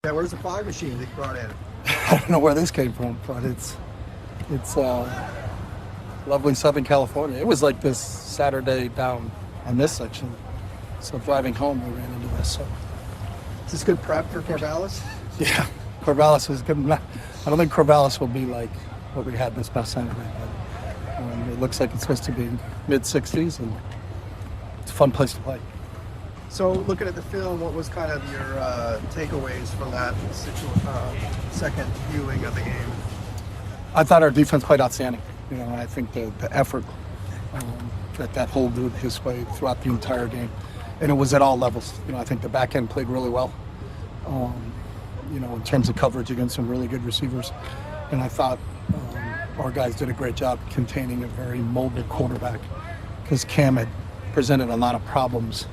Yeah, where's the fog machine that you brought in? I don't know where this came from, but it's lovely Southern California. It was like this Saturday down on this section. So driving home, we ran into this. So Is this good prep for Corvallis? yeah, Corvallis is good. I don't think Corvallis will be like what we had this past Saturday, but it looks like it's supposed to be mid-60s, and it's a fun place to play. So looking at the film, what was kind of your takeaways from that second viewing of the game? I thought our defense played outstanding. I think the effort that whole group displayed throughout the entire game, and it was at all levels. I think the back end played really well. In terms of coverage against some really good receivers, and I thought our guys did a great job containing a very mobile quarterback, because Cam had presented a lot of problems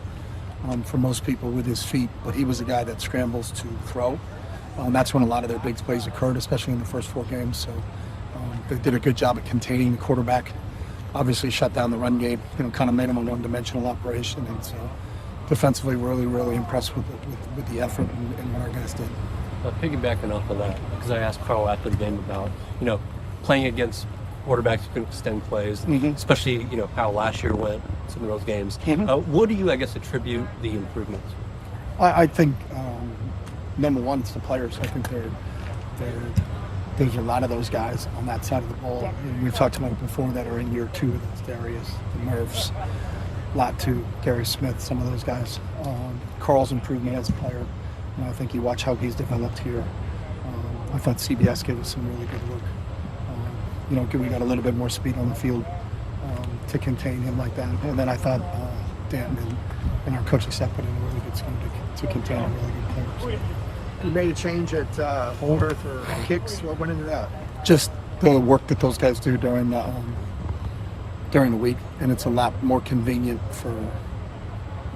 for most people with his feet, but he was a guy that scrambles to throw. That's when a lot of their big plays occurred, especially in the first 4 games. So they did a good job at containing the quarterback. Obviously shut down the run game, kind of made them a one-dimensional operation. And so defensively, really, really impressed with the effort and what our guys did. Piggybacking off of that, because I asked Carl after the game about, playing against quarterbacks who can extend plays, especially, how last year went, some of those games. What do you, attribute the improvements? I think, number one, it's the players. I think there's a lot of those guys on that side of the ball. And we've talked about it before that are in year 2 of those Darius, the Murphs, Latu, Gary Smith, some of those guys. Carl's improvement as a player. I think you watch how he's developed here. I thought CBS gave us some really good work. We got a little bit more speed on the field to contain him like that. And then I thought Dan and our coaching staff put in a really good scheme to contain a really good players. You made a change at Holder for kicks. What went into that? Just the work that those guys do during the week, and it's a lot more convenient for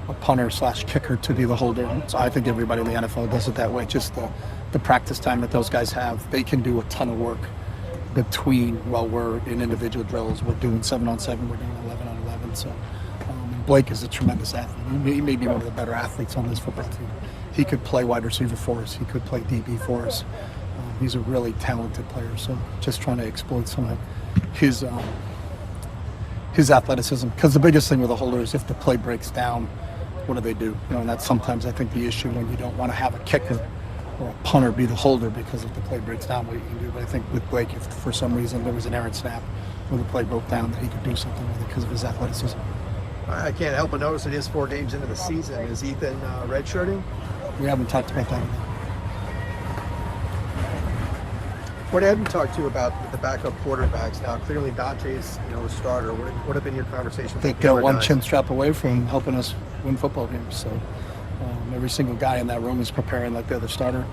a punter/kicker to be the holder. So I think everybody in the NFL does it that way. Just the practice time that those guys have, they can do a ton of work between while we're in individual drills. We're doing 7-on-7, we're doing 11-on-11. So Blake is a tremendous athlete. He may be one of the better athletes on this football team. He could play wide receiver for us. He could play DB for us. He's a really talented player. So just trying to exploit some of his athleticism. Because the biggest thing with a holder is if the play breaks down, what do? And that's sometimes I think the issue when you don't want to have a kicker or a punter be the holder, because if the play breaks down, what you can do. But I think with Blake, if for some reason there was an errant snap where the play broke down, that he could do something with it because of his athleticism. I can't help but notice it is 4 games into the season. Is Ethan redshirting? We haven't talked about that. What have you talked to about the backup quarterbacks now? Clearly Dante's a starter. What have been your conversations? I think they're one chin strap away from helping us win football games. So every single guy in that room is preparing like they're the starter,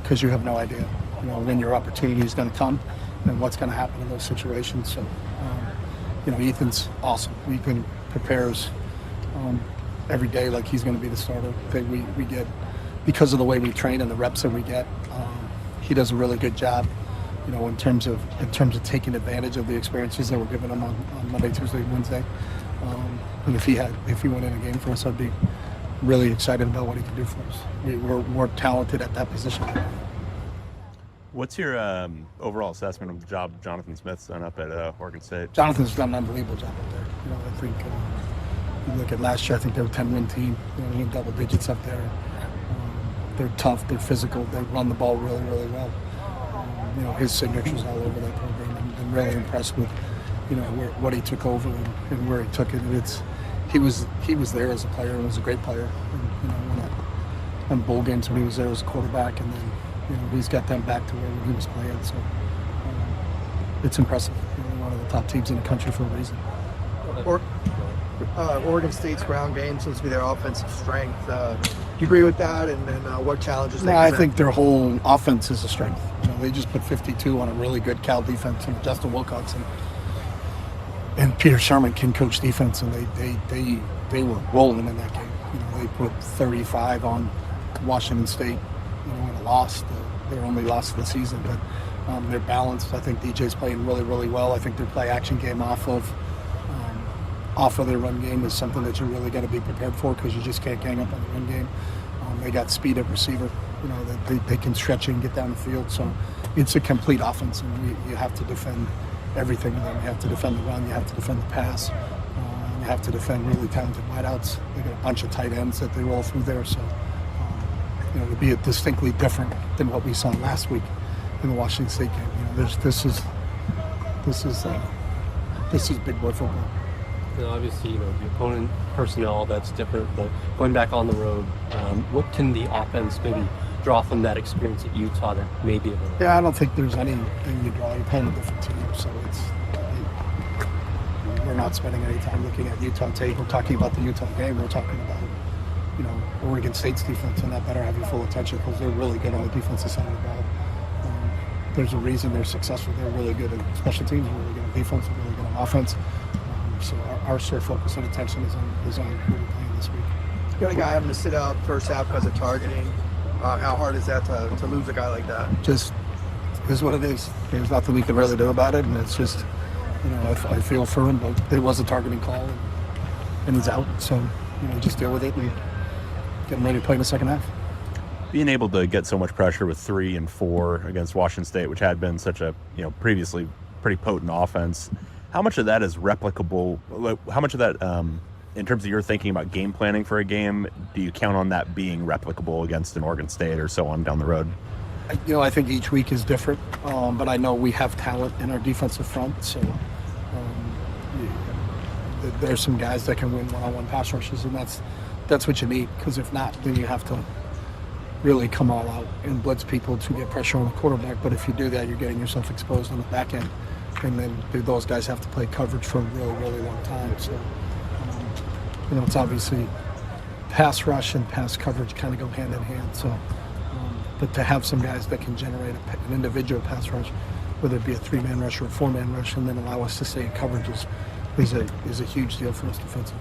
because you have no idea when your opportunity is going to come and what's going to happen in those situations. So Ethan's awesome. Ethan prepares every day like he's going to be the starter. We get, because of the way we train and the reps that we get, he does a really good job, in terms of taking advantage of the experiences that we're giving him on Monday, Tuesday, Wednesday. And if he went in a game for us, I'd be really excited about what he can do for us. We're talented at that position. What's your overall assessment of the job Jonathan Smith's done up at Oregon State? Jonathan's done an unbelievable job up there. I think you look at last year, I think they were a 10-win team. They were double digits up there. They're tough, they're physical, they run the ball really, really well. His signature's all over that program. I'm really impressed with, what he took over and where he took it. He was there as a player and was a great player. And, on bowl games when he was there as a quarterback, and then he's got them back to where he was playing. So it's impressive. One of the top teams in the country for a reason. Oregon State's ground game seems to be their offensive strength. Do you agree with that? And what challenges they present? I think their whole offense is a strength. They just put 52 on a really good Cal defense, and Justin Wilcoxon and Peter Sherman can coach defense, and they were rolling in that game. They put 35 on Washington State, and a loss, their only loss of the season. But they're balanced. I think DJ's playing really, really well. I think their play action game off of their run game is something that you really got to be prepared for, because you just can't gang up on the run game. They got speed at receiver. You know, that they can stretch it and get down the field. So it's a complete offense, and you have to defend everything with them. You have to defend the run. You have to defend the pass. You have to defend really talented wideouts. They got a bunch of tight ends that they roll through there. So, you know, to be distinctly different than what we saw last week in the Washington State game. You know, this is big boy football. You know, obviously, you know, the opponent personnel, that's different, but going back on the road, what can the offense maybe draw from that experience at Utah that may be a little... Yeah, I don't think there's anything you draw. You're playing a different team, so we're not spending any time looking at Utah tape. We're talking about the Utah game. We're talking about, you know, Oregon State's defense, and that better have your full attention because they're really good on the defensive side of the ball. There's a reason they're successful. They're really good at special teams, really good at defense, really good at offense. So our sole focus and attention is on who we're playing this week. You got a guy having to sit out first half because of targeting. How hard is that to lose a guy like that? Just is what it is. There's nothing we can really do about it, and it's just, you know, I feel for him, but it was a targeting call, and he's out. So, you know, just deal with it and get him ready to play in the second half. Being able to get so much pressure with 3 and 4 against Washington State, which had been such a, you know, previously pretty potent offense, how much of that is replicable? How much of that, in terms of your thinking about game planning for a game, do you count on that being replicable against an Oregon State or so on down the road? You know, I think each week is different, but I know we have talent in our defensive front, so there's some guys that can win one-on-one pass rushes, and that's what you need, because if not, then you have to really come all out and blitz people to get pressure on the quarterback. But if you do that, you're getting yourself exposed on the back end, and then those guys have to play coverage for a really, really long time. So, you know, it's obviously pass rush and pass coverage kind of go hand in hand. So, but to have some guys that can generate an individual pass rush, whether it be a 3-man rush or a 4-man rush, and then allow us to stay in coverage is a huge deal for us defensively.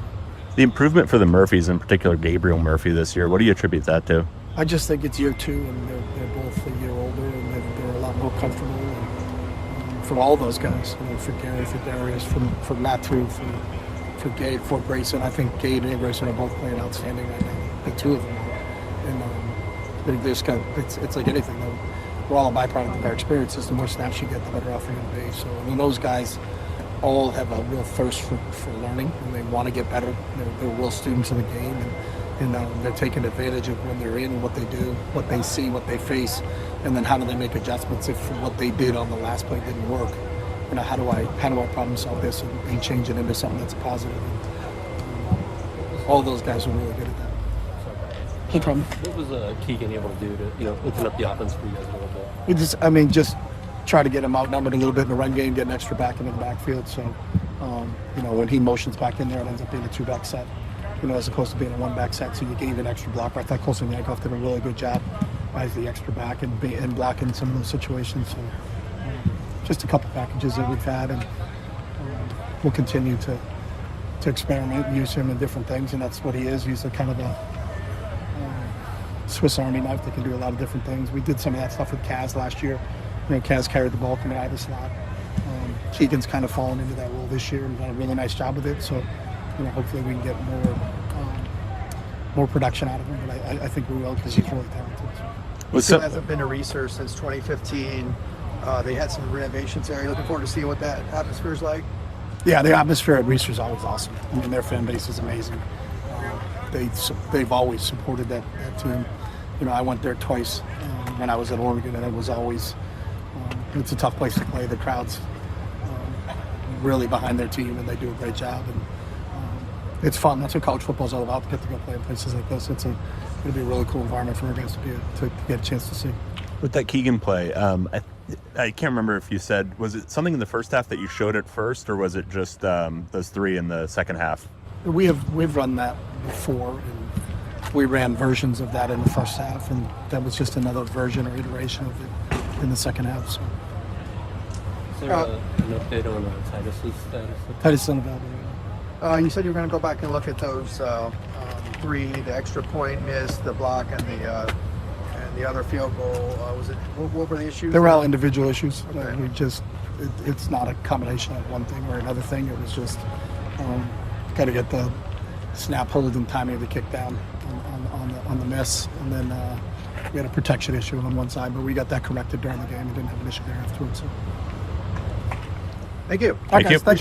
The improvement for the Murphys, in particular Gabriel Murphy this year, what do you attribute that to? I just think it's year 2, and they're both a year older, and they're a lot more comfortable. And, for all those guys, you know, for Gary, for Darius, for Matthew, for Gabe, for Grayson. I think Gabe and Grayson are both playing outstanding right now. The two of them are. And they just it's like anything. We're all a byproduct of our experiences. The more snaps you get, the better off you're going to be. So, I mean, those guys all have a real thirst for learning, and they want to get better. They're real students of the game, and they're taking advantage of when they're in, what they do, what they see, what they face, and then how do they make adjustments if what they did on the last play didn't work. You know, how do I problem solve this and change it into something that's positive? And, all those guys are really good at that. No problem. What was Keegan able to do to, you know, open up the offense for you guys a little bit? Just try to get him outnumbered a little bit in the run game, get an extra back into the backfield. So, you know, when he motions back in there, it ends up being a 2-back set, you know, as opposed to being a 1-back set. So you gained an extra blocker. I thought Colson Yankoff did a really good job as the extra back and blocking some of those situations. So, just a couple packages that we've had, and we'll continue to experiment and use him in different things, and that's what he is. He's a kind of a Swiss Army knife that can do a lot of different things. We did some of that stuff with Kaz last year. You know, Kaz carried the ball coming out of the slot. Keegan's kind of fallen into that role this year and done a really nice job with it. So, you know, hopefully we can get more production out of him. But I think we will, because he's really talented. UCLA hasn't been to Research since 2015. They had some renovations there. Are you looking forward to seeing what that atmosphere is like? Yeah, the atmosphere at Research is always awesome. I mean, their fan base is amazing. They've always supported that team. You know, I went there twice when I was at Oregon, and it was always it's a tough place to play. The crowd's really behind their team, and they do a great job. And it's fun. That's what college football is all about. To get to go play in places like this, it'll be a really cool environment for our guys to get a chance to see. With that Keegan play, I can't remember if you said, was it something in the first half that you showed at first, or was it just those 3 in the second half? We've run that before, and we ran versions of that in the first half, and that was just another version or iteration of it in the second half. So. Is there an update on Titus's status? Titus Unavailable. You said you were going to go back and look at those 3, the extra point miss, the block, and the other field goal. What were the issues? They were all individual issues. Okay. It's not a combination of one thing or another thing. It was just got to get the snap, hold, and timing of the kick down on the miss, and then We had a protection issue on one side, but we got that corrected during the game. We didn't have an issue there afterwards. So. Thank you. All right, you. guys, thanks.